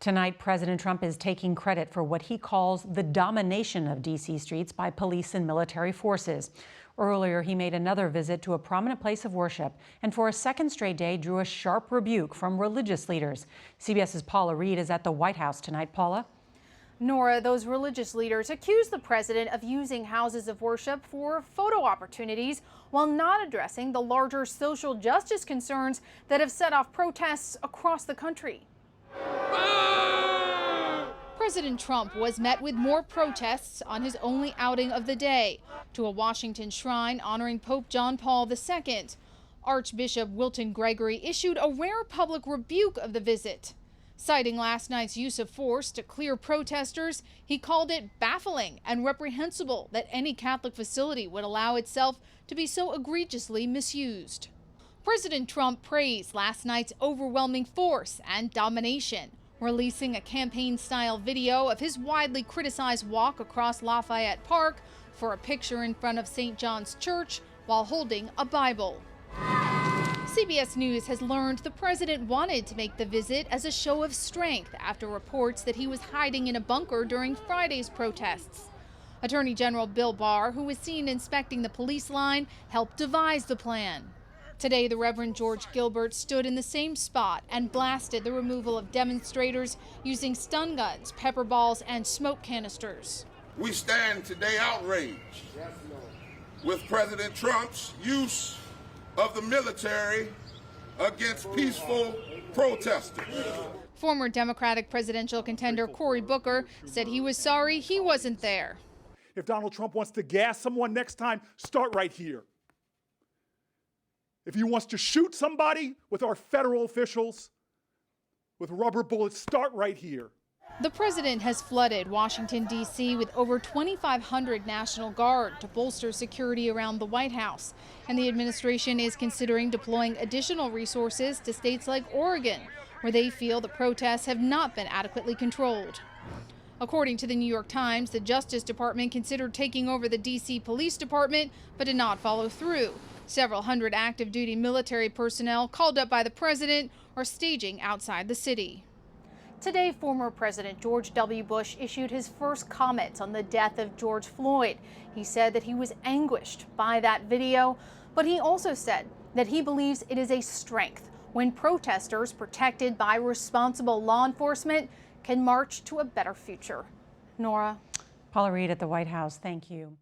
Tonight, President Trump is taking credit for what he calls the domination of D.C. streets by police and military forces. Earlier, he made another visit to a prominent place of worship and for a second straight day drew a sharp rebuke from religious leaders. CBS's Paula Reid is at the White House tonight. Paula? Nora, those religious leaders accused the president of using houses of worship for photo opportunities while not addressing the larger social justice concerns that have set off protests across the country. President Trump was met with more protests on his only outing of the day to a Washington shrine honoring Pope John Paul II. Archbishop Wilton Gregory issued a rare public rebuke of the visit. Citing last night's use of force to clear protesters, he called it baffling and reprehensible that any Catholic facility would allow itself to be so egregiously misused. President Trump praised last night's overwhelming force and domination, releasing a campaign-style video of his widely criticized walk across Lafayette Park for a picture in front of St. John's Church while holding a Bible. CBS News has learned the president wanted to make the visit as a show of strength after reports that he was hiding in a bunker during Friday's protests. Attorney General Bill Barr, who was seen inspecting the police line, helped devise the plan. Today, the Reverend George Gilbert stood in the same spot and blasted the removal of demonstrators using stun guns, pepper balls, and smoke canisters. We stand today outraged with President Trump's use of the military against peaceful protesters. Former Democratic presidential contender Cory Booker said he was sorry he wasn't there. If Donald Trump wants to gas someone next time, start right here. If he wants to shoot somebody with our federal officials with rubber bullets, start right here. The president has flooded Washington, D.C. with over 2,500 National Guard to bolster security around the White House. And the administration is considering deploying additional resources to states like Oregon, where they feel the protests have not been adequately controlled. According to the New York Times, the Justice Department considered taking over the D.C. Police Department, but did not follow through. Several hundred active duty military personnel called up by the president are staging outside the city. Today, former President George W. Bush issued his first comments on the death of George Floyd. He said that he was anguished by that video, but he also said that he believes it is a strength when protesters protected by responsible law enforcement can march to a better future. Nora? Paula Reid at the White House. Thank you.